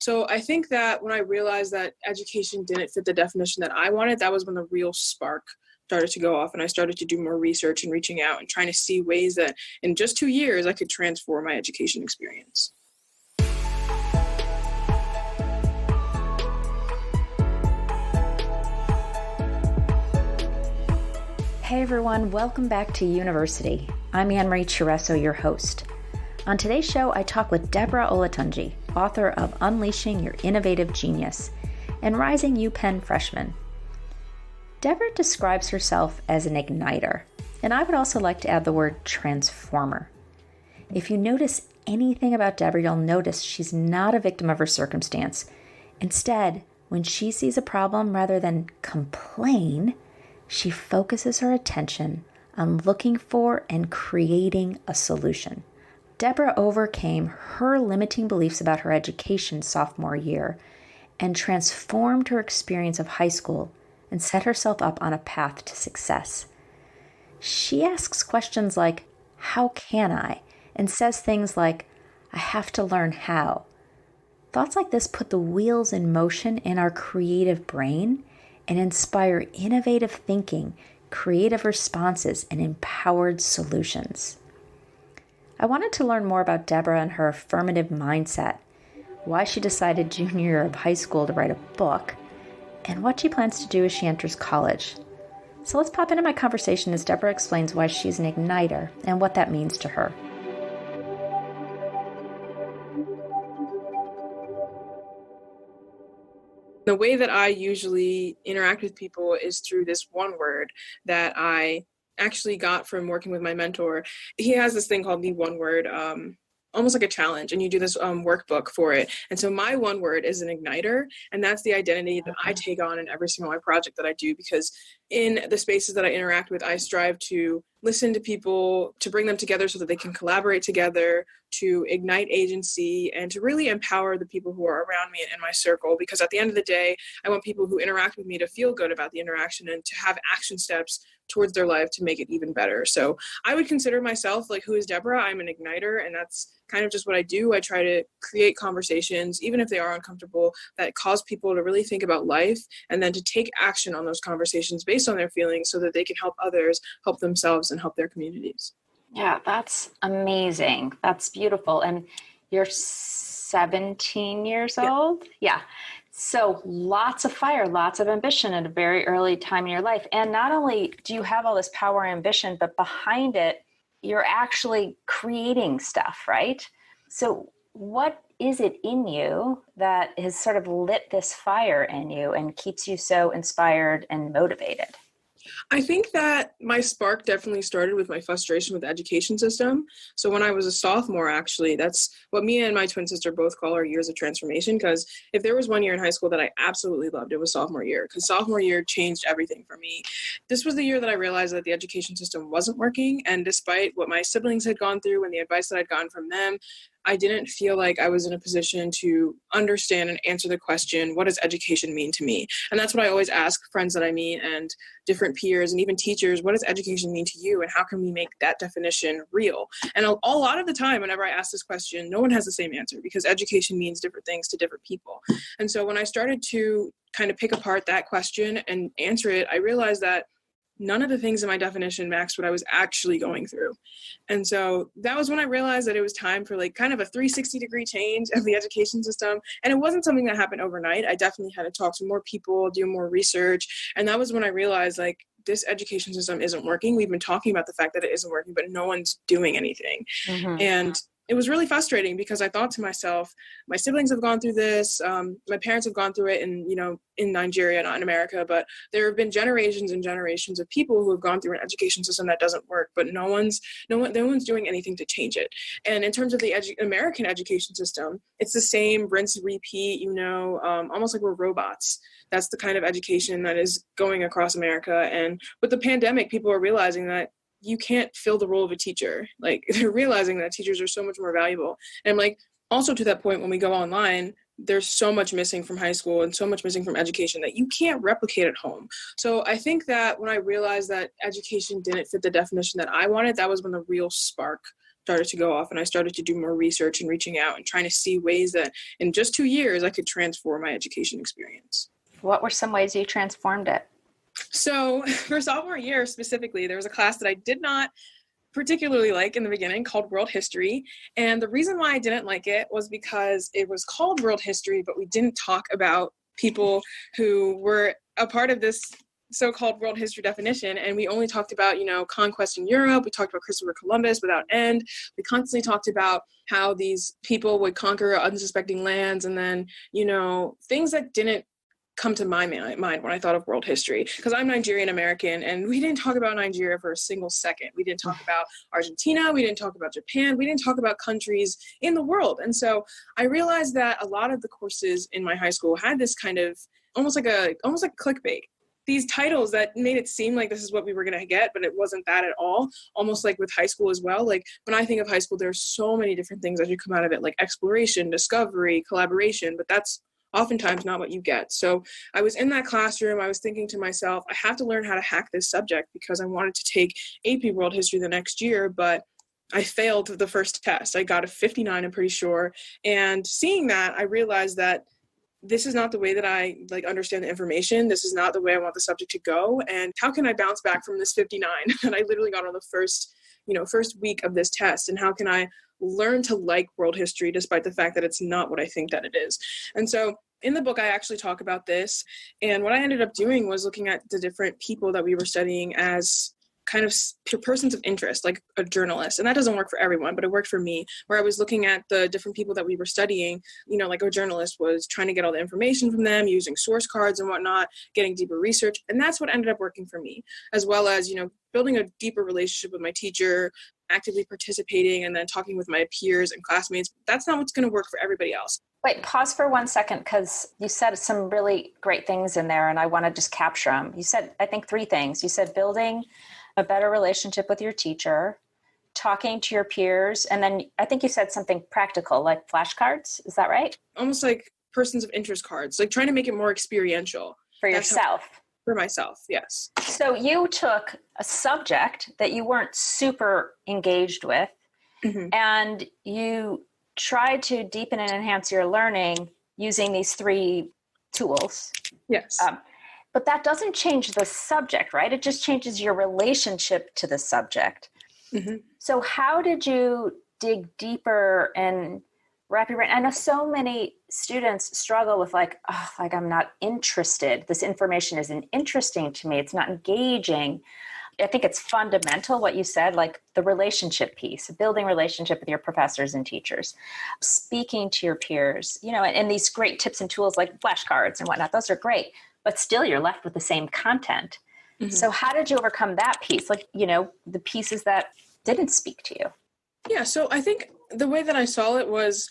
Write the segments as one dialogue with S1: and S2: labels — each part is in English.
S1: So I think that when I realized that education didn't fit the definition that I wanted, that was when the real spark started to go off, and I started to do more research and reaching out and trying to see ways that in just 2 years I could transform my education experience.
S2: Hey everyone, welcome back to University. I'm Anne-Marie Chiresso, your host. On today's show, I talk with Deborah Olatunji, author of Unleashing Your Innovative Genius and Rising UPenn Freshman. Deborah describes herself as an igniter, and I would also like to add the word transformer. If you notice anything about Deborah, you'll notice she's not a victim of her circumstance. Instead, when she sees a problem, rather than complain, she focuses her attention on looking for and creating a solution. Deborah overcame her limiting beliefs about her education sophomore year and transformed her experience of high school and set herself up on a path to success. She asks questions like, how can I? And says things like, I have to learn how. Thoughts like this put the wheels in motion in our creative brain and inspire innovative thinking, creative responses, and empowered solutions. I wanted to learn more about Deborah and her affirmative mindset, why she decided junior year of high school to write a book, and what she plans to do as she enters college. So let's pop into my conversation as Deborah explains why she's an igniter and what that means to her.
S1: The way that I usually interact with people is through this one word that I actually got from working with my mentor. He has this thing called the one word, almost like a challenge, and you do this workbook for it. And so my one word is an igniter, and that's the identity that I take on in every single project that I do, because in the spaces that I interact with, I strive to listen to people, to bring them together so that they can collaborate together, to ignite agency, and to really empower the people who are around me and in my circle. Because at the end of the day, I want people who interact with me to feel good about the interaction and to have action steps towards their life to make it even better. So I would consider myself like, who is Deborah? I'm an igniter, and that's kind of just what I do. I try to create conversations, even if they are uncomfortable, that cause people to really think about life and then to take action on those conversations based on their feelings so that they can help others, help themselves, and help their communities.
S2: Yeah, that's amazing. That's beautiful. And you're 17 years old? Yeah. So lots of fire, lots of ambition at a very early time in your life. And not only do you have all this power and ambition, but behind it, you're actually creating stuff, right? So what is it in you that has sort of lit this fire in you and keeps you so inspired and motivated?
S1: I think that my spark definitely started with my frustration with the education system. So when I was a sophomore, actually, that's what me and my twin sister both call our years of transformation. Because if there was one year in high school that I absolutely loved, it was sophomore year, because sophomore year changed everything for me. This was the year that I realized that the education system wasn't working. And despite what my siblings had gone through and the advice that I'd gotten from them, I didn't feel like I was in a position to understand and answer the question, what does education mean to me? And that's what I always ask friends that I meet and different peers and even teachers, what does education mean to you? And how can we make that definition real? And a lot of the time, whenever I ask this question, no one has the same answer, because education means different things to different people. And so when I started to kind of pick apart that question and answer it, I realized that none of the things in my definition matched what I was actually going through. And so that was when I realized that it was time for like kind of a 360-degree change of the education system. And it wasn't something that happened overnight. I definitely had to talk to more people, do more research. And that was when I realized like, this education system isn't working. We've been talking about the fact that it isn't working, but no one's doing anything. Mm-hmm. And it was really frustrating, because I thought to myself, my siblings have gone through this. My parents have gone through it in Nigeria, not in America, but there have been generations and generations of people who have gone through an education system that doesn't work, but no one's doing anything to change it. And in terms of the American education system, it's the same rinse, repeat, almost like we're robots. That's the kind of education that is going across America. And with the pandemic, people are realizing that you can't fill the role of a teacher. Like, they're realizing that teachers are so much more valuable. And I'm like, also to that point, when we go online, there's so much missing from high school and so much missing from education that you can't replicate at home. So I think that when I realized that education didn't fit the definition that I wanted, that was when the real spark started to go off, and I started to do more research and reaching out and trying to see ways that in just 2 years I could transform my education experience.
S2: What were some ways you transformed it?
S1: So for sophomore year specifically, there was a class that I did not particularly like in the beginning called World History. And the reason why I didn't like it was because it was called World History, but we didn't talk about people who were a part of this so-called world history definition. And we only talked about, conquest in Europe. We talked about Christopher Columbus without end. We constantly talked about how these people would conquer unsuspecting lands, and then, things that didn't come to my mind when I thought of world history, because I'm Nigerian American, and we didn't talk about Nigeria for a single second. We didn't talk about Argentina. We didn't talk about Japan. We didn't talk about countries in the world. And so I realized that a lot of the courses in my high school had this kind of almost like clickbait. These titles that made it seem like this is what we were going to get, but it wasn't that at all. Almost like with high school as well. Like when I think of high school, there's so many different things that should come out of it, like exploration, discovery, collaboration, but that's oftentimes not what you get. So I was in that classroom, I was thinking to myself, I have to learn how to hack this subject, because I wanted to take AP World History the next year, but I failed the first test. I got a 59, I'm pretty sure. And seeing that, I realized that this is not the way that I understand the information. This is not the way I want the subject to go. And how can I bounce back from this 59 that I literally got on the first week of this test? And how can I learn to like world history despite the fact that it's not what I think that it is? And so in the book, I actually talk about this. And what I ended up doing was looking at the different people that we were studying as kind of persons of interest, like a journalist. And that doesn't work for everyone, but it worked for me, where I was looking at the different people that we were studying, like a journalist was trying to get all the information from them, using source cards and whatnot, getting deeper research. And that's what ended up working for me, as well as, building a deeper relationship with my teacher, actively participating, and then talking with my peers and classmates. That's not what's going to work for everybody else.
S2: Wait, pause for 1 second, because you said some really great things in there, and I want to just capture them. You said, I think, 3 things. You said building a better relationship with your teacher, talking to your peers, and then I think you said something practical, like flashcards. Is that right?
S1: Almost like persons of interest cards, like trying to make it more experiential.
S2: For yourself.
S1: For myself, yes.
S2: So you took a subject that you weren't super engaged with, and you tried to deepen and enhance your learning using these 3 tools.
S1: Yes.
S2: But that doesn't change the subject, right? It just changes your relationship to the subject. So how did you dig deeper and wrap your brain? I know so many students struggle with I'm not interested. This information isn't interesting to me. It's not engaging. I think it's fundamental what you said, like the relationship piece, building relationship with your professors and teachers, speaking to your peers, and these great tips and tools like flashcards and whatnot. Those are great, but still you're left with the same content. So how did you overcome that piece? The pieces that didn't speak to you?
S1: Yeah. So I think the way that I saw it was,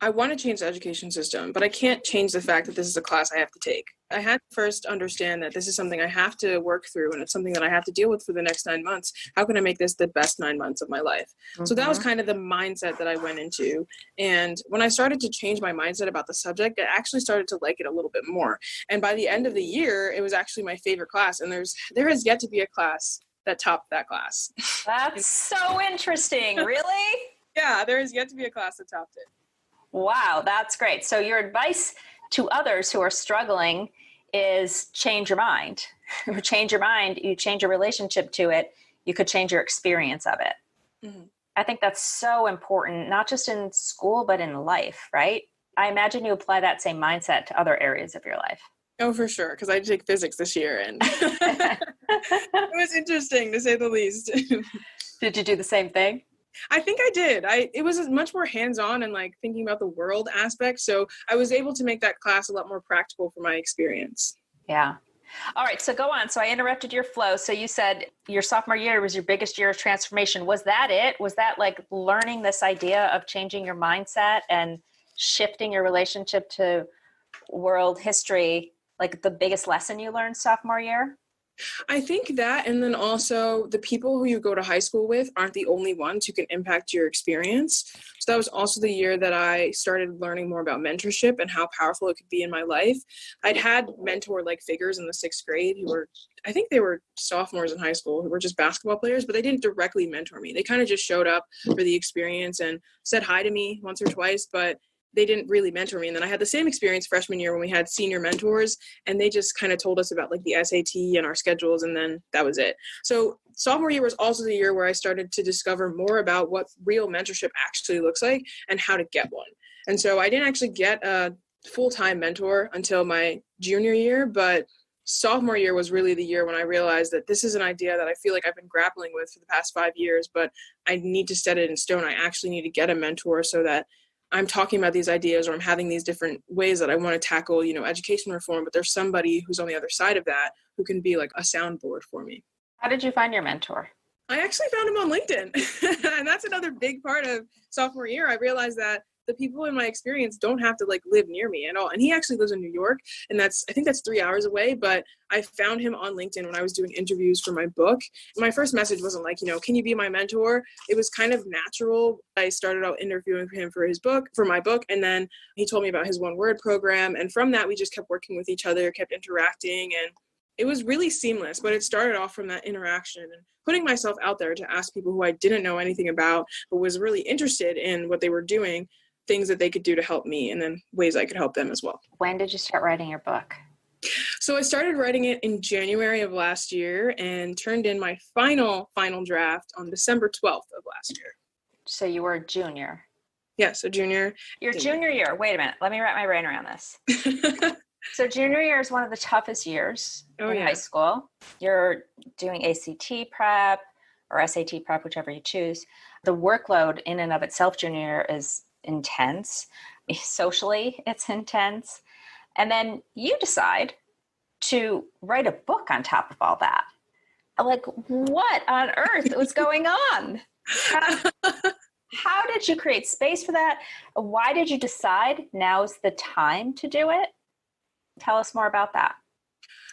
S1: I want to change the education system, but I can't change the fact that this is a class I have to take. I had to first understand that this is something I have to work through, and it's something that I have to deal with for the next 9 months. How can I make this the best 9 months of my life? So that was kind of the mindset that I went into. And when I started to change my mindset about the subject, I actually started to like it a little bit more. And by the end of the year, it was actually my favorite class. And there has yet to be a class that topped that class.
S2: That's so interesting. Really?
S1: Yeah, there has yet to be a class that topped it.
S2: Wow, that's great. So your advice to others who are struggling is change your mind. Change your mind, you change your relationship to it, you could change your experience of it. I think that's so important, not just in school, but in life, right? I imagine you apply that same mindset to other areas of your life.
S1: Oh, for sure, because I take physics this year, and it was interesting, to say the least.
S2: Did you do the same thing?
S1: I think I did. It was much more hands-on and thinking about the world aspect. So I was able to make that class a lot more practical for my experience.
S2: Yeah. All right. So go on. So I interrupted your flow. So you said your sophomore year was your biggest year of transformation. Was that it? Was that learning this idea of changing your mindset and shifting your relationship to world history, the biggest lesson you learned sophomore year?
S1: I think that, and then also the people who you go to high school with aren't the only ones who can impact your experience. So that was also the year that I started learning more about mentorship and how powerful it could be in my life. I'd had mentor-like figures in the 6th grade who were, I think they were sophomores in high school, who were just basketball players, but they didn't directly mentor me. They kind of just showed up for the experience and said hi to me once or twice, but they didn't really mentor me. And then I had the same experience freshman year when we had senior mentors, and they just kind of told us about like the SAT and our schedules, and then that was it. So sophomore year was also the year where I started to discover more about what real mentorship actually looks like and how to get one. And so I didn't actually get a full-time mentor until my junior year, but sophomore year was really the year when I realized that this is an idea that I feel like I've been grappling with for the past 5 years, but I need to set it in stone. I actually need to get a mentor so that I'm talking about these ideas, or I'm having these different ways that I want to tackle, education reform, but there's somebody who's on the other side of that who can be like a soundboard for me.
S2: How did you find your mentor?
S1: I actually found him on LinkedIn. And that's another big part of sophomore year. I realized that the people in my experience don't have to like live near me at all. And he actually lives in New York, and I think that's 3 hours away, but I found him on LinkedIn when I was doing interviews for my book. My first message wasn't like, can you be my mentor? It was kind of natural. I started out interviewing him for my book. And then he told me about his one word program. And from that, we just kept working with each other, kept interacting, and it was really seamless. But it started off from that interaction and putting myself out there to ask people who I didn't know anything about, but was really interested in what they were doing, things that they could do to help me, and then ways I could help them as well.
S2: When did you start writing your book?
S1: So I started writing it in January of last year and turned in my final draft on December 12th of last year.
S2: So you were a junior.
S1: Yes, a junior.
S2: Your junior year. Wait a minute. Let me wrap my brain around this. So junior year is one of the toughest years in high school. You're doing ACT prep or SAT prep, whichever you choose. The workload in and of itself junior year is intense. Socially, it's intense. And then you decide to write a book on top of all that. Like, what on earth was going on? How did you create space for that? Why did you decide now's the time to do it? Tell us more about that.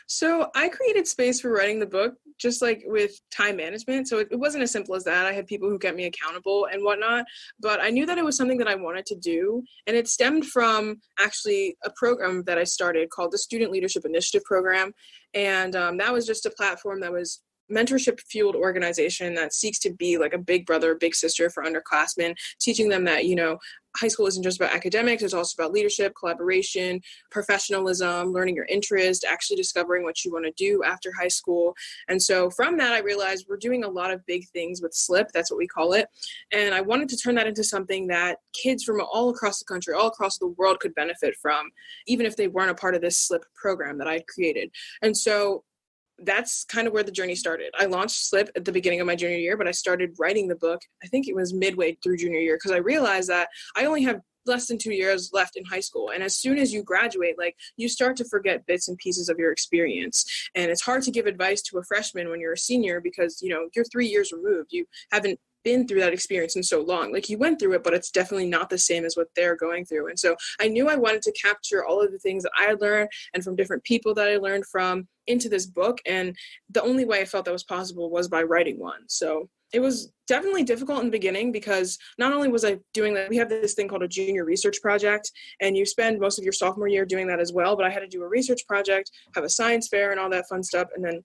S1: So I created space for writing the book just like with time management. So it wasn't as simple as that. I had people who kept me accountable and whatnot, but I knew that it was something that I wanted to do. And it stemmed from actually a program that I started called the Student Leadership Initiative Program. And that was just a platform that was mentorship fueled organization that seeks to be like a big brother, big sister for underclassmen, teaching them that, high school isn't just about academics. It's also about leadership, collaboration, professionalism, learning your interest, actually discovering what you want to do after high school. And so from that, I realized we're doing a lot of big things with SLIP. That's what we call it. And I wanted to turn that into something that kids from all across the country, all across the world could benefit from, even if they weren't a part of this SLIP program that I created. And so that's kind of where the journey started. I launched SLIP at the beginning of my junior year, but I started writing the book, I think it was midway through junior year, because I realized that I only have less than 2 years left in high school. And as soon as you graduate, you start to forget bits and pieces of your experience. And it's hard to give advice to a freshman when you're a senior because, you're 3 years removed. You haven't been through that experience in so long. You went through it, but it's definitely not the same as what they're going through. And so I knew I wanted to capture all of the things that I had learned and from different people that I learned from into this book. And the only way I felt that was possible was by writing one. So it was definitely difficult in the beginning because not only was I doing that, we have this thing called a junior research project, and you spend most of your sophomore year doing that as well. But I had to do a research project, have a science fair and all that fun stuff. And then,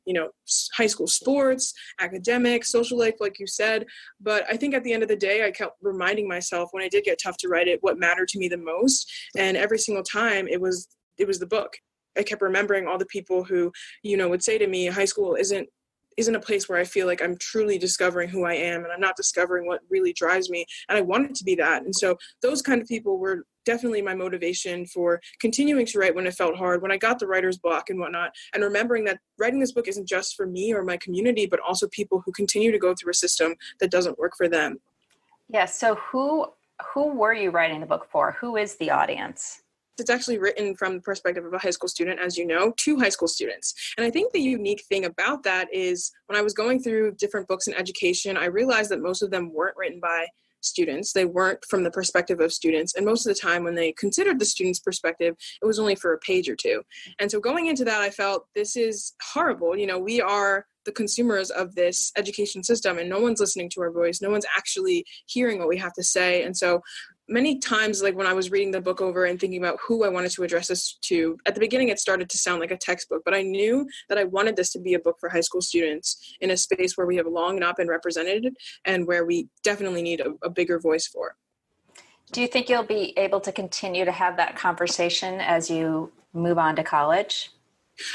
S1: high school sports, academics, social life, like you said. But I think at the end of the day, I kept reminding myself when I did get tough to write it, what mattered to me the most. And every single time it was the book. I kept remembering all the people who, would say to me, high school isn't a place where I feel like I'm truly discovering who I am and I'm not discovering what really drives me. And I want it to be that. And so those kind of people were definitely my motivation for continuing to write when it felt hard, when I got the writer's block and whatnot, and remembering that writing this book isn't just for me or my community, but also people who continue to go through a system that doesn't work for them.
S2: Yeah. So who were you writing the book for? Who is the audience?
S1: It's actually written from the perspective of a high school student, as you know, to high school students. And I think the unique thing about that is when I was going through different books in education, I realized that most of them weren't written by students. They weren't from the perspective of students. And most of the time when they considered the student's perspective, it was only for a page or two. And so going into that, I felt this is horrible. We are the consumers of this education system, and no one's listening to our voice. No one's actually hearing what we have to say. And so many times, like when I was reading the book over and thinking about who I wanted to address this to, at the beginning, it started to sound like a textbook, but I knew that I wanted this to be a book for high school students in a space where we have long not been represented and where we definitely need a bigger voice for.
S2: Do you think you'll be able to continue to have that conversation as you move on to college?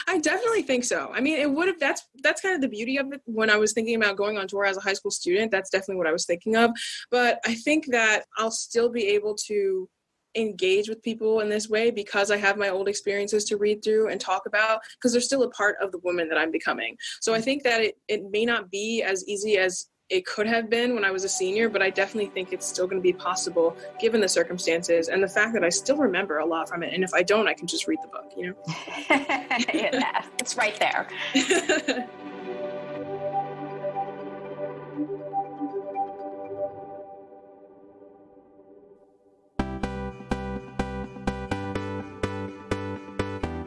S1: I definitely think so. I mean, it would have, that's kind of the beauty of it. When I was thinking about going on tour as a high school student, that's definitely what I was thinking of. But I think that I'll still be able to engage with people in this way because I have my old experiences to read through and talk about, because they're still a part of the woman that I'm becoming. So I think that it may not be as easy as it could have been when I was a senior, but I definitely think it's still going to be possible given the circumstances and the fact that I still remember a lot from it. And if I don't, I can just read the book,
S2: Yeah, it's right there.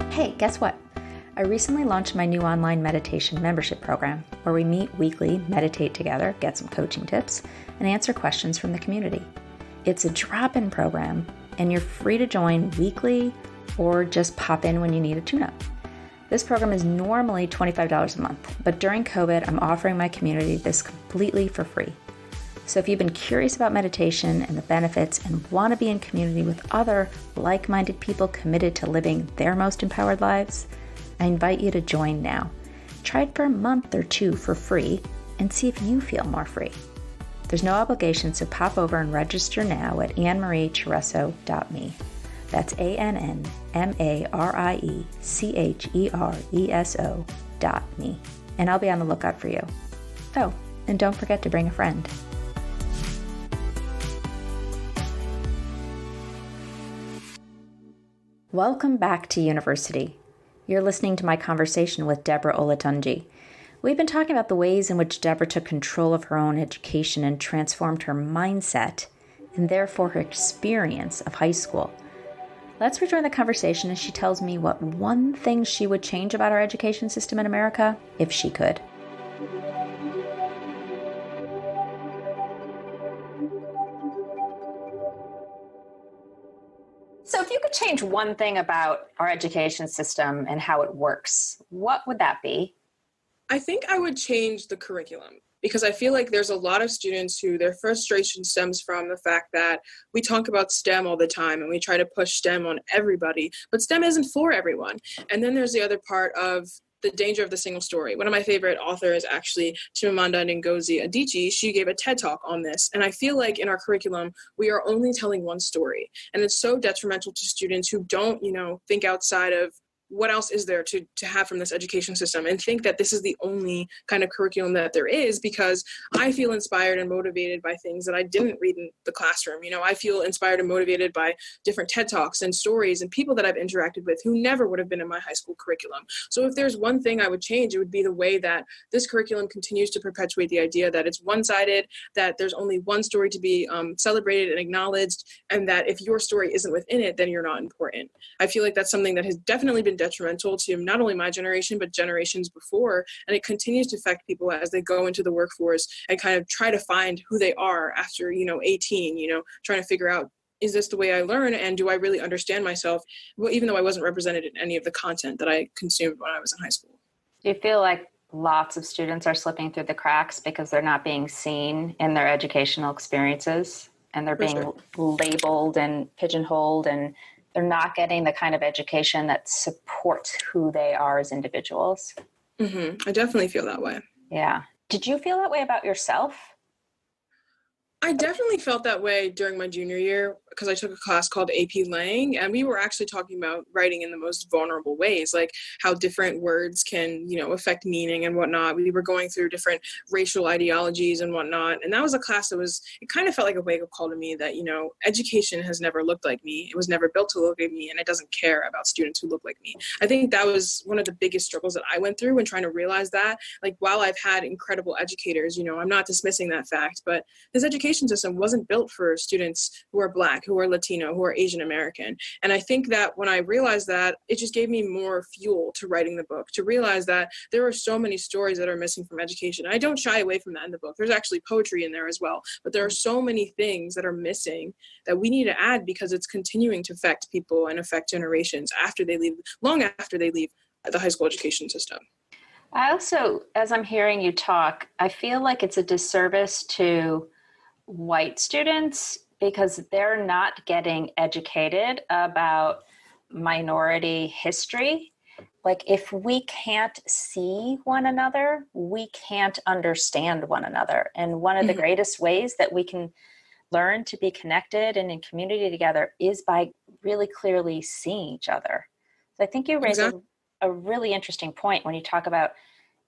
S2: Hey, guess what? I recently launched my new online meditation membership program where we meet weekly, meditate together, get some coaching tips, and answer questions from the community. It's a drop-in program, and you're free to join weekly or just pop in when you need a tune-up. This program is normally $25 a month, but during COVID, I'm offering my community this completely for free. So if you've been curious about meditation and the benefits and want to be in community with other like-minded people committed to living their most empowered lives, I invite you to join now. Try it for a month or two for free and see if you feel more free. There's no obligation, so pop over and register now at AnnMarieChiresso.me. That's AnnMarieChiresso.me. And I'll be on the lookout for you. Oh, and don't forget to bring a friend. Welcome back to university. You're listening to my conversation with Deborah Olatunji. We've been talking about the ways in which Deborah took control of her own education and transformed her mindset, and therefore her experience of high school. Let's rejoin the conversation as she tells me what one thing she would change about our education system in America if she could. So if you could change one thing about our education system and how it works, what would that be?
S1: I think I would change the curriculum because I feel like there's a lot of students who their frustration stems from the fact that we talk about STEM all the time and we try to push STEM on everybody, but STEM isn't for everyone. And then there's the other part of the danger of the single story. One of my favorite authors, actually, Chimamanda Ngozi Adichie, she gave a TED Talk on this. And I feel like in our curriculum, we are only telling one story. And it's so detrimental to students who don't, think outside of what else is there to have from this education system and think that this is the only kind of curriculum that there is, because I feel inspired and motivated by things that I didn't read in the classroom. I feel inspired and motivated by different TED Talks and stories and people that I've interacted with who never would have been in my high school curriculum. So if there's one thing I would change, it would be the way that this curriculum continues to perpetuate the idea that it's one-sided, that there's only one story to be celebrated and acknowledged, and that if your story isn't within it, then you're not important. I feel like that's something that has definitely been detrimental to not only my generation, but generations before. And it continues to affect people as they go into the workforce and kind of try to find who they are after, 18, trying to figure out, is this the way I learn? And do I really understand myself? Well, even though I wasn't represented in any of the content that I consumed when I was in high school.
S2: Do you feel like lots of students are slipping through the cracks because they're not being seen in their educational experiences and they're being labeled and pigeonholed, and they're not getting the kind of education that supports who they are as individuals?
S1: Mm-hmm. I definitely feel that way.
S2: Yeah. Did you feel that way about yourself?
S1: I definitely felt that way during my junior year. because I took a class called AP Lang, and we were actually talking about writing in the most vulnerable ways, like how different words can, affect meaning and whatnot. We were going through different racial ideologies and whatnot. And that was a class that it kind of felt like a wake-up call to me that, education has never looked like me. It was never built to look like me, and it doesn't care about students who look like me. I think that was one of the biggest struggles that I went through when trying to realize that, like, while I've had incredible educators, I'm not dismissing that fact, but this education system wasn't built for students who are Black, who are Latino, who are Asian American. And I think that when I realized that, it just gave me more fuel to writing the book, to realize that there are so many stories that are missing from education. I don't shy away from that in the book. There's actually poetry in there as well, but there are so many things that are missing that we need to add, because it's continuing to affect people and affect generations long after they leave the high school education system.
S2: I also, as I'm hearing you talk, I feel like it's a disservice to white students because they're not getting educated about minority history. Like, if we can't see one another, we can't understand one another. And one of the greatest ways that we can learn to be connected and in community together is by really clearly seeing each other. So I think you raise a really interesting point when you talk about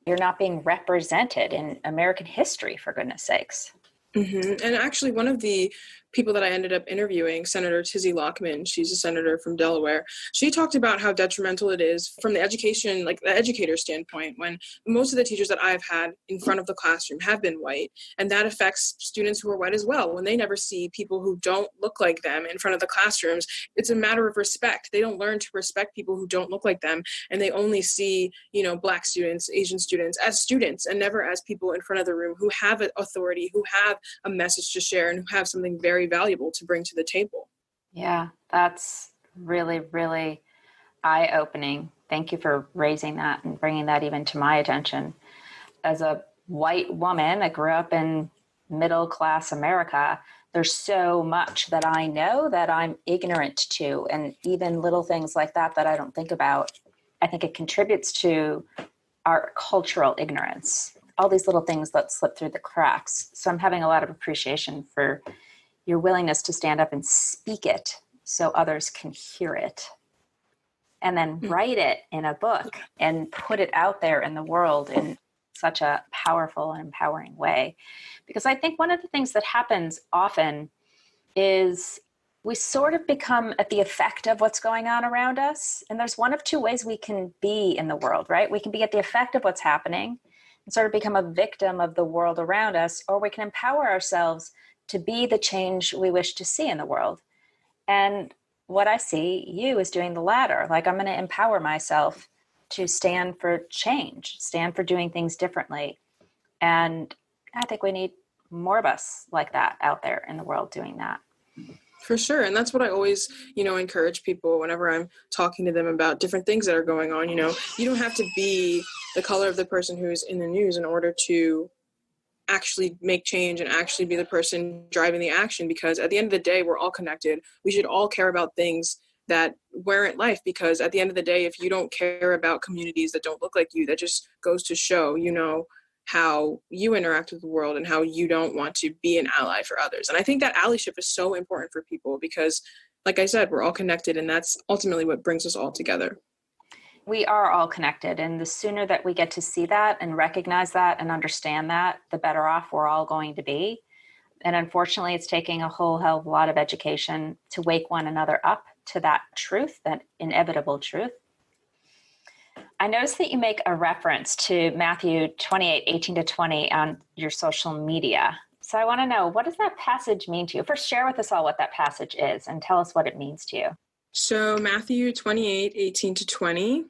S2: you're not being represented in American history, for goodness sakes.
S1: Mm-hmm. And actually, one of the people that I ended up interviewing, Senator Tizzy Lockman, she's a senator from Delaware, she talked about how detrimental it is from the education, like the educator standpoint, when most of the teachers that I've had in front of the classroom have been white. And that affects students who are white as well. When they never see people who don't look like them in front of the classrooms, it's a matter of respect. They don't learn to respect people who don't look like them. And they only see, Black students, Asian students as students, and never as people in front of the room who have an authority, who have a message to share, and who have something very valuable to bring to the table.
S2: Yeah, that's really, really eye-opening. Thank you for raising that and bringing that even to my attention. As a white woman, I grew up in middle-class America. There's so much that I know that I'm ignorant to, and even little things like that I don't think about. I think it contributes to our cultural ignorance. All these little things that slip through the cracks. So I'm having a lot of appreciation for your willingness to stand up and speak it so others can hear it. And then write it in a book and put it out there in the world in such a powerful and empowering way. Because I think one of the things that happens often is we sort of become at the effect of what's going on around us. And there's one of two ways we can be in the world, right? We can be at the effect of what's happening and sort of become a victim of the world around us, or we can empower ourselves to be the change we wish to see in the world. And what I see you is doing the latter. Like, I'm going to empower myself to stand for change, stand for doing things differently. And I think we need more of us like that out there in the world doing that.
S1: For sure. And that's what I always, encourage people whenever I'm talking to them about different things that are going on. You don't have to be the color of the person who's in the news in order to actually make change and actually be the person driving the action, because at the end of the day, we're all connected. We should all care about things that warrant life, because at the end of the day, if you don't care about communities that don't look like you, that just goes to show, how you interact with the world and how you don't want to be an ally for others. And I think that allyship is so important for people because, like I said, we're all connected, and that's ultimately what brings us all together.
S2: We are all connected, and the sooner that we get to see that and recognize that and understand that, the better off we're all going to be. And unfortunately, it's taking a whole hell of a lot of education to wake one another up to that truth, that inevitable truth. I noticed that you make a reference to Matthew 28:18-20 on your social media. So I want to know, what does that passage mean to you? First, share with us all what that passage is and tell us what it means to you.
S1: So Matthew 28:18-20,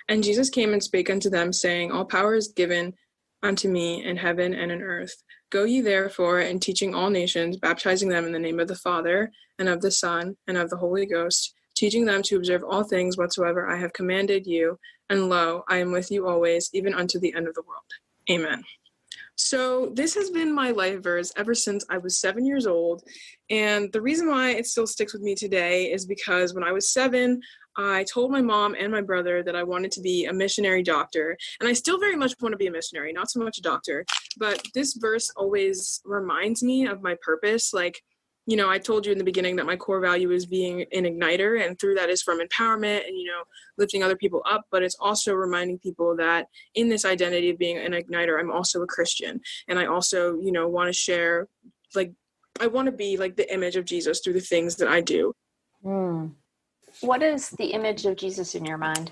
S1: and Jesus came and spake unto them, saying, All power is given unto me in heaven and in earth. Go ye therefore, and teaching all nations, baptizing them in the name of the Father, and of the Son, and of the Holy Ghost, teaching them to observe all things whatsoever I have commanded you. And lo, I am with you always, even unto the end of the world. Amen. So this has been my life verse ever since I was 7 years old. And the reason why it still sticks with me today is because when I was 7, I told my mom and my brother that I wanted to be a missionary doctor. And I still very much want to be a missionary, not so much a doctor. But this verse always reminds me of my purpose. Like, I told you in the beginning that my core value is being an igniter, and through that is from empowerment and, lifting other people up. But it's also reminding people that in this identity of being an igniter, I'm also a Christian. And I also, want to share, I want to be like the image of Jesus through the things that I do.
S2: What is the image of Jesus in your mind?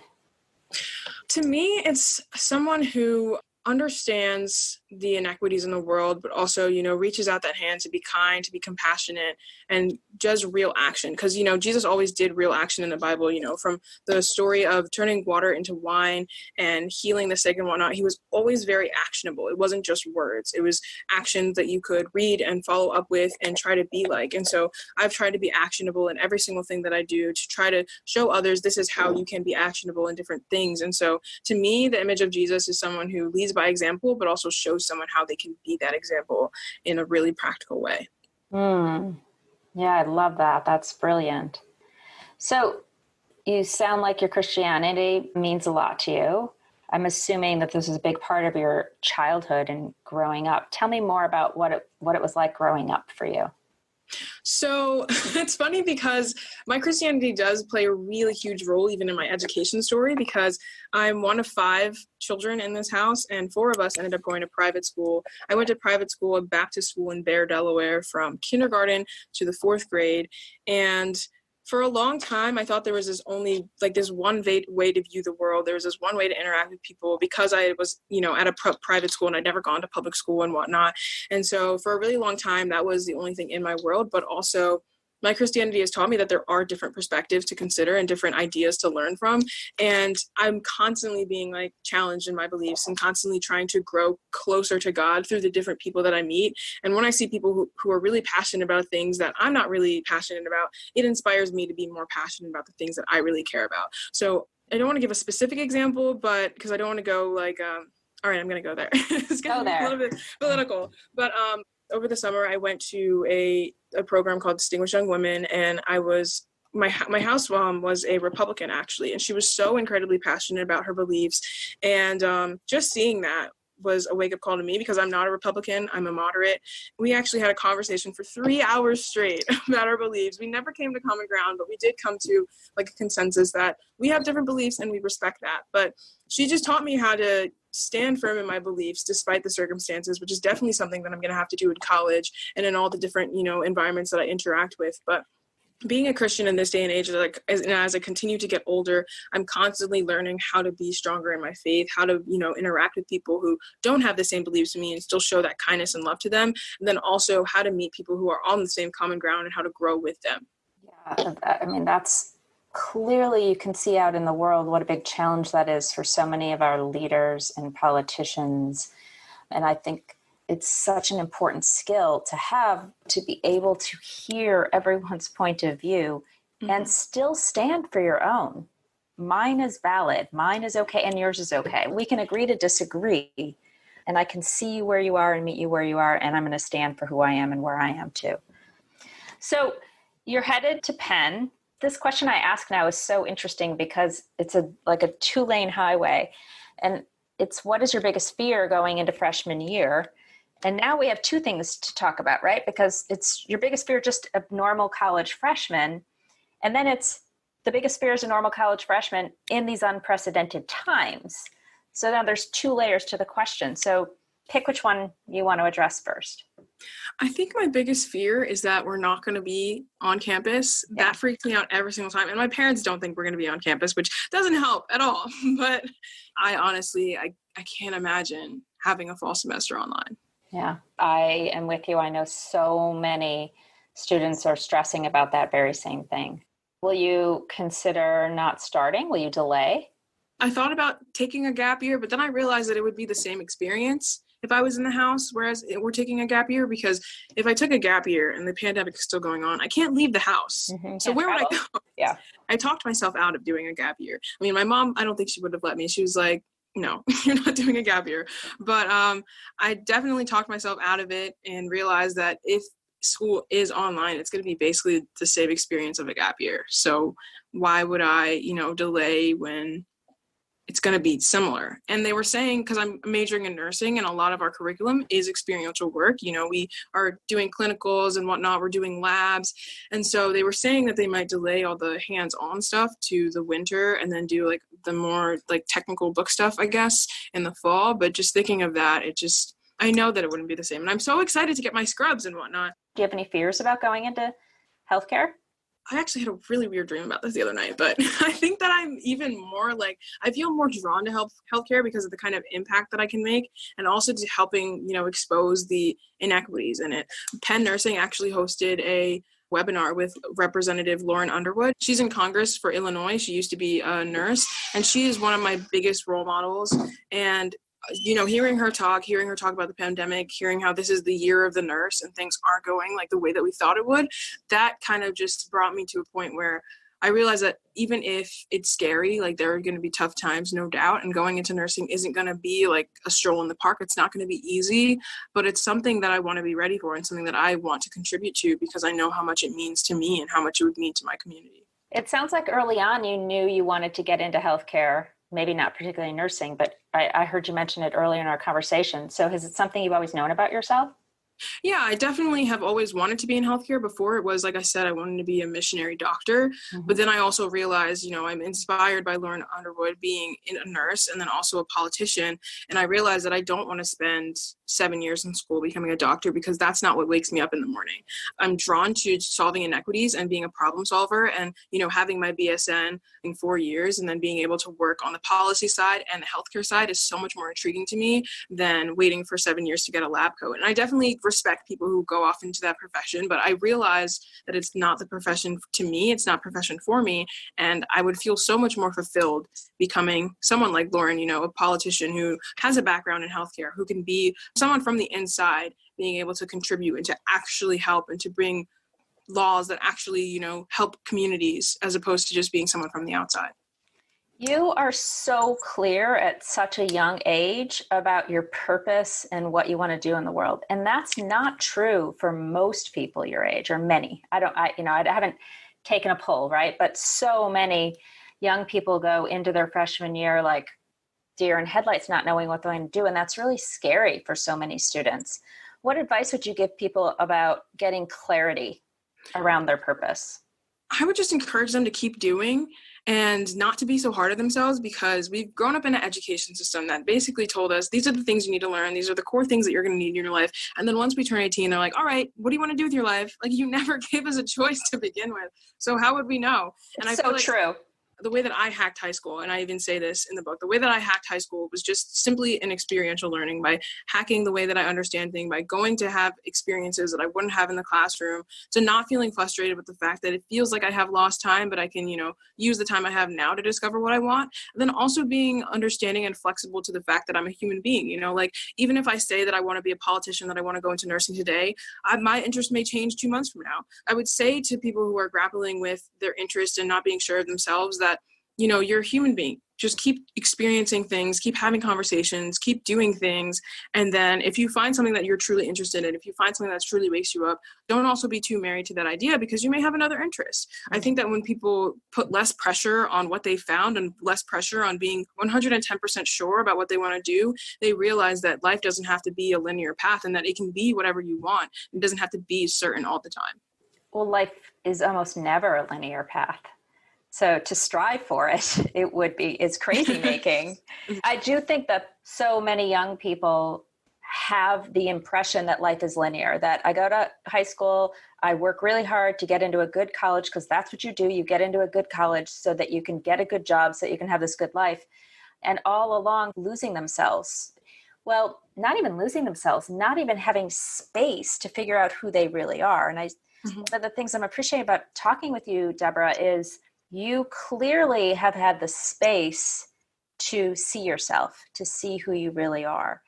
S1: To me, it's someone who understands the inequities in the world, but also, reaches out that hand to be kind, to be compassionate, and does real action. Because, Jesus always did real action in the Bible, from the story of turning water into wine and healing the sick and whatnot. He was always very actionable. It wasn't just words. It was actions that you could read and follow up with and try to be like. And so I've tried to be actionable in every single thing that I do to try to show others this is how you can be actionable in different things. And so to me, the image of Jesus is someone who leads by example, but also shows someone how they can be that example in a really practical way.
S2: Yeah, I love that. That's brilliant. So you sound like your Christianity means a lot to you. I'm assuming that this is a big part of your childhood and growing up. Tell me more about what it was like growing up for you.
S1: So it's funny because my Christianity does play a really huge role even in my education story, because I'm one of 5 children in this house, and 4 of us ended up going to private school. I went to private school, a Baptist school in Bear, Delaware, from kindergarten to the 4th grade. And for a long time, I thought there was this one way to view the world. There was this one way to interact with people, because I was, at a private school and I'd never gone to public school and whatnot. And so for a really long time, that was the only thing in my world. But also my Christianity has taught me that there are different perspectives to consider and different ideas to learn from. And I'm constantly being challenged in my beliefs and constantly trying to grow closer to God through the different people that I meet. And when I see people who are really passionate about things that I'm not really passionate about, it inspires me to be more passionate about the things that I really care about. So I don't want to give a specific example, but because I don't want to go all right, I'm going to go there. It's going to be a little bit political. But over the summer, I went to a program called Distinguished Young Women, and my house mom was a Republican, actually, and she was so incredibly passionate about her beliefs. And just seeing that was a wake-up call to me, because I'm not a Republican, I'm a moderate. We actually had a conversation for 3 hours straight about our beliefs. We never came to common ground, but we did come to a consensus that we have different beliefs and we respect that. But she just taught me how to stand firm in my beliefs despite the circumstances, which is definitely something that I'm going to have to do in college and in all the different, environments that I interact with. But being a Christian in this day and age, as I continue to get older, I'm constantly learning how to be stronger in my faith, how to, interact with people who don't have the same beliefs as me and still show that kindness and love to them. And then also how to meet people who are on the same common ground and how to grow with them.
S2: Yeah, I mean, that's clearly, you can see out in the world what a big challenge that is for so many of our leaders and politicians. And I think it's such an important skill to have, to be able to hear everyone's point of view and still stand for your own. Mine is valid, mine is okay, and yours is okay. We can agree to disagree, and I can see you where you are and meet you where you are, and I'm going to stand for who I am and where I am too. So you're headed to Penn. This question I ask now is so interesting because it's a 2-lane highway, and it's, what is your biggest fear going into freshman year? And now we have 2 things to talk about, right? Because it's your biggest fear just a normal college freshman, and then it's the biggest fear as a normal college freshman in these unprecedented times. So now there's 2 layers to the question. So pick which one you want to address first.
S1: I think my biggest fear is that we're not going to be on campus. Yeah. That freaks me out every single time. And my parents don't think we're going to be on campus, which doesn't help at all. But I honestly, I can't imagine having a fall semester online.
S2: Yeah, I am with you. I know so many students are stressing about that very same thing. Will you consider not starting? Will you delay?
S1: I thought about taking a gap year, but then I realized that it would be the same experience if I was in the house, whereas we're taking a gap year, because if I took a gap year and the pandemic is still going on, I can't leave the house. So where would I go?
S2: Yeah.
S1: I talked myself out of doing a gap year. I mean, my mom, I don't think she would have let me. She was like, no, you're not doing a gap year. But I definitely talked myself out of it and realized that if school is online, it's going to be basically the same experience of a gap year. So why would I, delay when it's going to be similar. And they were saying, because I'm majoring in nursing and a lot of our curriculum is experiential work, we are doing clinicals and whatnot, we're doing labs. And so they were saying that they might delay all the hands-on stuff to the winter and then do like the more like technical book stuff, I guess, in the fall. But just thinking of that, I know that it wouldn't be the same. And I'm so excited to get my scrubs and whatnot.
S2: Do you have any fears about going into healthcare?
S1: I actually had a really weird dream about this the other night, but I think that I'm even more I feel more drawn to healthcare because of the kind of impact that I can make, and also to helping, expose the inequities in it. Penn Nursing actually hosted a webinar with Representative Lauren Underwood. She's in Congress for Illinois. She used to be a nurse, and she is one of my biggest role models. And hearing her talk about the pandemic, hearing how this is the year of the nurse and things aren't going like the way that we thought it would, that kind of just brought me to a point where I realized that even if it's scary, like there are going to be tough times, no doubt, and going into nursing isn't going to be like a stroll in the park. It's not going to be easy, but it's something that I want to be ready for and something that I want to contribute to because I know how much it means to me and how much it would mean to my community.
S2: It sounds like early on you knew you wanted to get into healthcare. Maybe not particularly nursing, but I heard you mention it earlier in our conversation. So is it something you've always known about yourself?
S1: Yeah, I definitely have always wanted to be in healthcare. Before it was, like I said, I wanted to be a missionary doctor. Mm-hmm. But then I also realized, I'm inspired by Lauren Underwood being a nurse and then also a politician. And I realized that I don't want to spend 7 years in school becoming a doctor because that's not what wakes me up in the morning. I'm drawn to solving inequities and being a problem solver and, having my BSN in 4 years and then being able to work on the policy side and the healthcare side is so much more intriguing to me than waiting for 7 years to get a lab coat. And I definitely respect people who go off into that profession, but I realize that it's not the profession to me. It's not profession for me. And I would feel so much more fulfilled becoming someone like Lauren, a politician who has a background in healthcare, who can be someone from the inside, being able to contribute and to actually help and to bring laws that actually, help communities as opposed to just being someone from the outside.
S2: You are so clear at such a young age about your purpose and what you want to do in the world. And that's not true for most people your age, or many. I haven't taken a poll, right? But so many young people go into their freshman year like deer in headlights, not knowing what they're going to do. And that's really scary for so many students. What advice would you give people about getting clarity around their purpose?
S1: I would just encourage them to keep doing and not to be so hard on themselves, because we've grown up in an education system that basically told us these are the things you need to learn. These are the core things that you're going to need in your life. And then once we turn 18, they're like, all right, what do you want to do with your life? Like, you never gave us a choice to begin with. So how would we know? And
S2: it's so true.
S1: The way that I hacked high school, and I even say this in the book, the way that I hacked high school was just simply an experiential learning by hacking the way that I understand things, by going to have experiences that I wouldn't have in the classroom, to not feeling frustrated with the fact that it feels like I have lost time, but I can, use the time I have now to discover what I want. And then also being understanding and flexible to the fact that I'm a human being, even if I say that I want to be a politician, that I want to go into nursing today, my interest may change 2 months from now. I would say to people who are grappling with their interest and not being sure of themselves that, you're a human being. Just keep experiencing things, keep having conversations, keep doing things. And then if you find something that you're truly interested in, if you find something that truly wakes you up, don't also be too married to that idea because you may have another interest. I think that when people put less pressure on what they found and less pressure on being 110% sure about what they want to do, they realize that life doesn't have to be a linear path and that it can be whatever you want. It doesn't have to be certain all the time.
S2: Well, life is almost never a linear path. So to strive for it, it's crazy making. I do think that so many young people have the impression that life is linear, that I go to high school, I work really hard to get into a good college because that's what you do. You get into a good college so that you can get a good job, so that you can have this good life. And all along losing themselves. Well, not even losing themselves, not even having space to figure out who they really are. And one of the things I'm appreciating about talking with you, Deborah, is you clearly have had the space to see yourself, to see who you really are.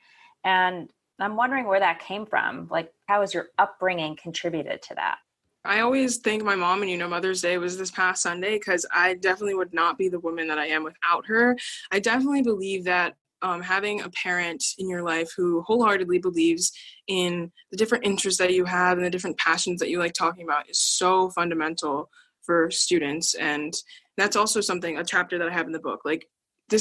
S2: And I'm wondering where that came from. Like, how has your upbringing contributed to that?
S1: I always thank my mom, and Mother's Day was this past Sunday, because I definitely would not be the woman that I am without her. I definitely believe that having a parent in your life who wholeheartedly believes in the different interests that you have and the different passions that you like talking about is so fundamental for students. And that's also a chapter that I have in the book. Like,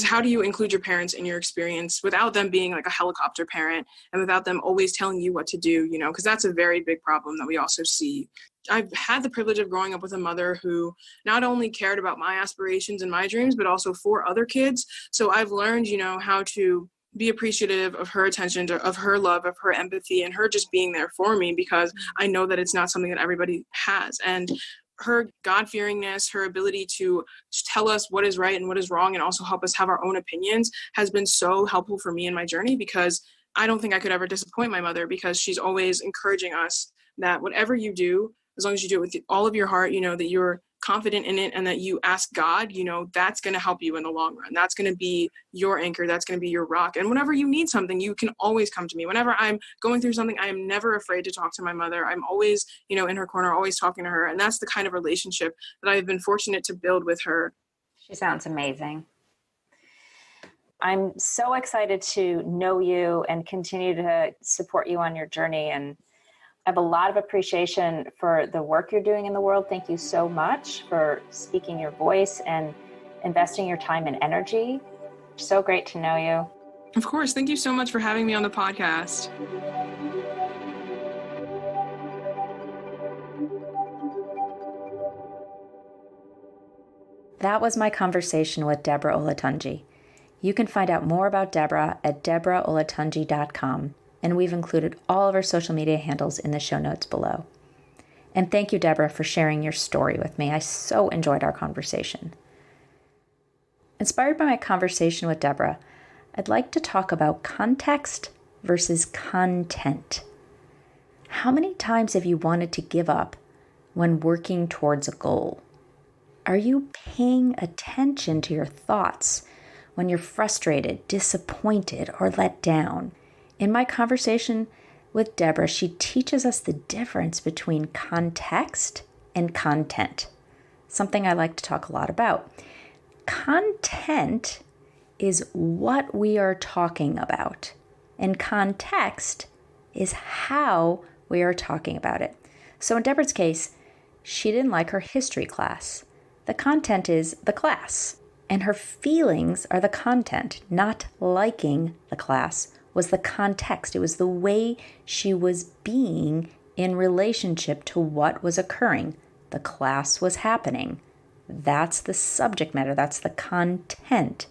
S1: how do you include your parents in your experience without them being like a helicopter parent and without them always telling you what to do, because that's a very big problem that we also see. I've had the privilege of growing up with a mother who not only cared about my aspirations and my dreams, but also for other kids. So I've learned, how to be appreciative of her attention, of her love, of her empathy, and her just being there for me, because I know that it's not something that everybody has. And her God-fearingness, her ability to tell us what is right and what is wrong, and also help us have our own opinions, has been so helpful for me in my journey, because I don't think I could ever disappoint my mother, because she's always encouraging us that whatever you do, as long as you do it with all of your heart, that you're confident in it and that you ask God, that's going to help you in the long run. That's going to be your anchor. That's going to be your rock. And whenever you need something, you can always come to me. Whenever I'm going through something, I am never afraid to talk to my mother. I'm always, in her corner, always talking to her. And that's the kind of relationship that I've been fortunate to build with her.
S2: She sounds amazing. I'm so excited to know you and continue to support you on your journey. And I have a lot of appreciation for the work you're doing in the world. Thank you so much for speaking your voice and investing your time and energy. So great to know you.
S1: Of course. Thank you so much for having me on the podcast.
S2: That was my conversation with Deborah Olatunji. You can find out more about Deborah at deboraholatunji.com. And we've included all of our social media handles in the show notes below. And thank you, Deborah, for sharing your story with me. I so enjoyed our conversation. Inspired by my conversation with Deborah, I'd like to talk about context versus content. How many times have you wanted to give up when working towards a goal? Are you paying attention to your thoughts when you're frustrated, disappointed, or let down? In my conversation with Deborah, she teaches us the difference between context and content, something I like to talk a lot about. Content is what we are talking about, and context is how we are talking about it. So in Deborah's case, she didn't like her history class. The content is the class, and her feelings are the content. Not liking the class was the context. It was the way she was being in relationship to what was occurring. The class was happening. That's the subject matter. That's the content.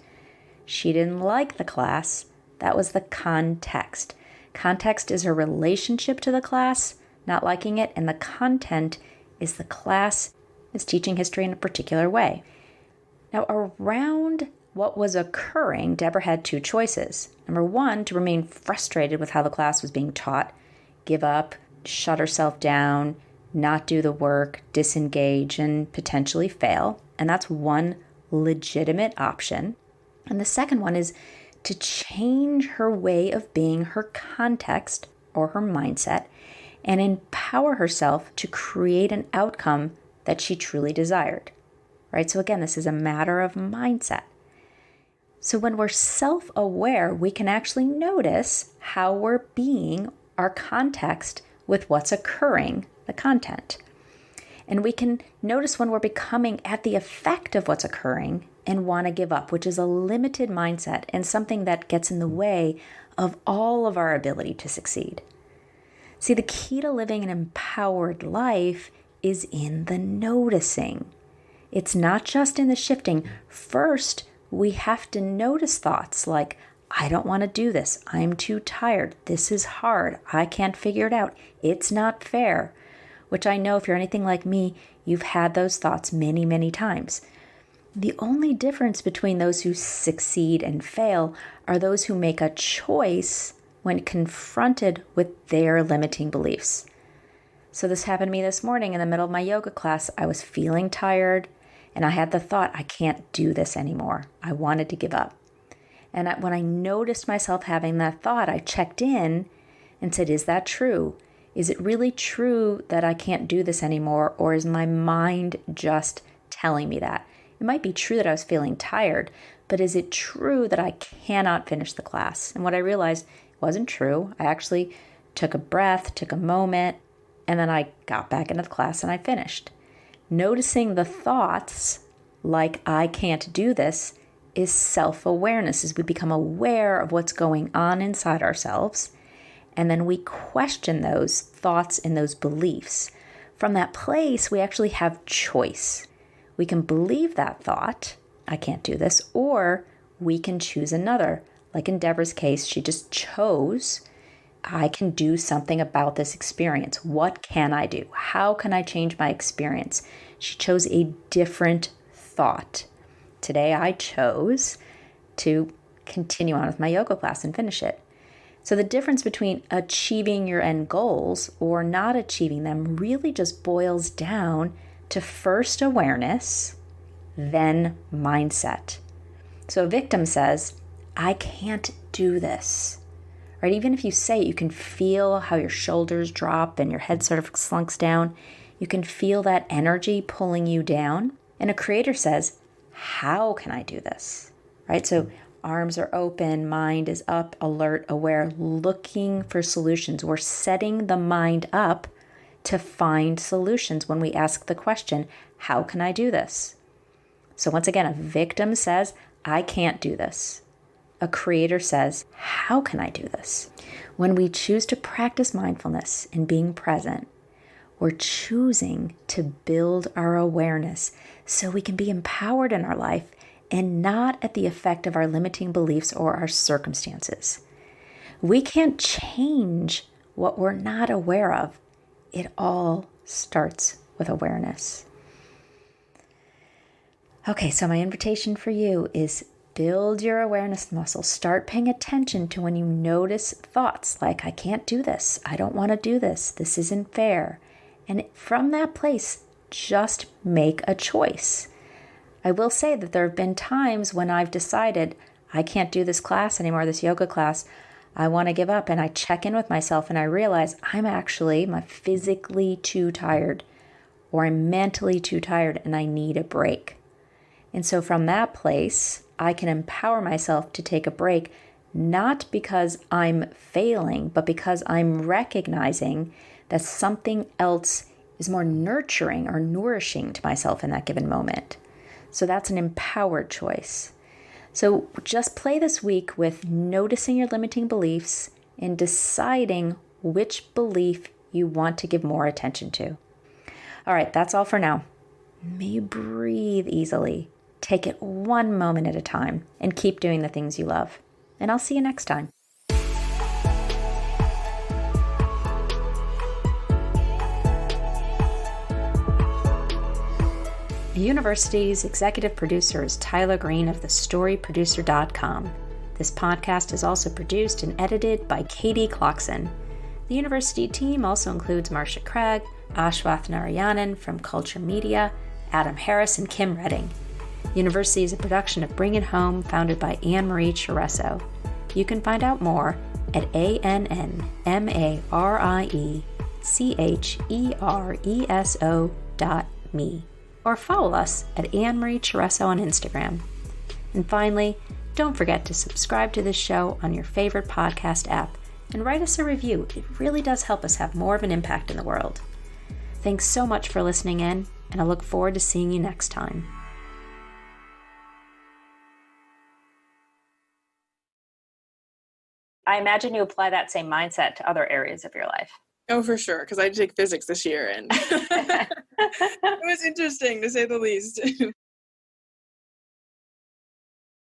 S2: She didn't like the class. That was the context. Context is her relationship to the class, not liking it, and the content is the class is teaching history in a particular way. Now, around what was occurring, Deborah had two choices. Number one, to remain frustrated with how the class was being taught, give up, shut herself down, not do the work, disengage, and potentially fail. And that's one legitimate option. And the second one is to change her way of being, her context or her mindset, and empower herself to create an outcome that she truly desired. Right? So again, this is a matter of mindset. So when we're self-aware, we can actually notice how we're being, our context, with what's occurring, the content. And we can notice when we're becoming at the effect of what's occurring and want to give up, which is a limited mindset and something that gets in the way of all of our ability to succeed. See, the key to living an empowered life is in the noticing. It's not just in the shifting. First, we have to notice thoughts like, I don't want to do this. I'm too tired. This is hard. I can't figure it out. It's not fair. Which I know if you're anything like me, you've had those thoughts many, many times. The only difference between those who succeed and fail are those who make a choice when confronted with their limiting beliefs. So this happened to me this morning in the middle of my yoga class. I was feeling tired. And I had the thought, I can't do this anymore. I wanted to give up. And when I noticed myself having that thought, I checked in and said, is that true? Is it really true that I can't do this anymore? Or is my mind just telling me that? It might be true that I was feeling tired, but is it true that I cannot finish the class? And what I realized wasn't true. I actually took a breath, took a moment, and then I got back into the class and I finished. Noticing the thoughts like I can't do this is self-awareness, as we become aware of what's going on inside ourselves. And then we question those thoughts and those beliefs. From that place, we actually have choice. We can believe that thought, I can't do this, or we can choose another. Like in Deborah's case, she just chose, I can do something about this experience. What can I do? How can I change my experience? She chose a different thought. Today, I chose to continue on with my yoga class and finish it. So the difference between achieving your end goals or not achieving them really just boils down to first awareness, then mindset. So a victim says, I can't do this, right? Even if you say it, you can feel how your shoulders drop and your head sort of slunks down. You can feel that energy pulling you down. And a creator says, how can I do this, right? So arms are open, mind is up, alert, aware, looking for solutions. We're setting the mind up to find solutions when we ask the question, how can I do this? So once again, a victim says, I can't do this. A creator says, how can I do this? When we choose to practice mindfulness and being present, we're choosing to build our awareness so we can be empowered in our life and not at the effect of our limiting beliefs or our circumstances. We can't change what we're not aware of. It all starts with awareness. Okay, so my invitation for you is build your awareness muscle. Start paying attention to when you notice thoughts like, I can't do this, I don't want to do this, this isn't fair. And from that place, just make a choice. I will say that there have been times when I've decided I can't do this class anymore, this yoga class. I want to give up, and I check in with myself and I realize I'm physically too tired, or I'm mentally too tired and I need a break. And so from that place, I can empower myself to take a break, not because I'm failing, but because I'm recognizing that something else is more nurturing or nourishing to myself in that given moment. So that's an empowered choice. So just play this week with noticing your limiting beliefs and deciding which belief you want to give more attention to. All right, that's all for now. May you breathe easily. Take it one moment at a time and keep doing the things you love. And I'll see you next time. The university's executive producer is Tyler Green of thestoryproducer.com. This podcast is also produced and edited by Katie Clarkson. The university team also includes Marcia Craig, Ashwath Narayanan from Culture Media, Adam Harris, and Kim Redding. The university is a production of Bring It Home, founded by Anne-Marie Chiresso. You can find out more at ANNMARIECHERESO.me. Or follow us at Anne-Marie Chiresso on Instagram. And finally, don't forget to subscribe to this show on your favorite podcast app and write us a review. It really does help us have more of an impact in the world. Thanks so much for listening in, and I look forward to seeing you next time. I imagine you apply that same mindset to other areas of your life.
S1: Oh, for sure, because I take physics this year, and it was interesting, to say the least.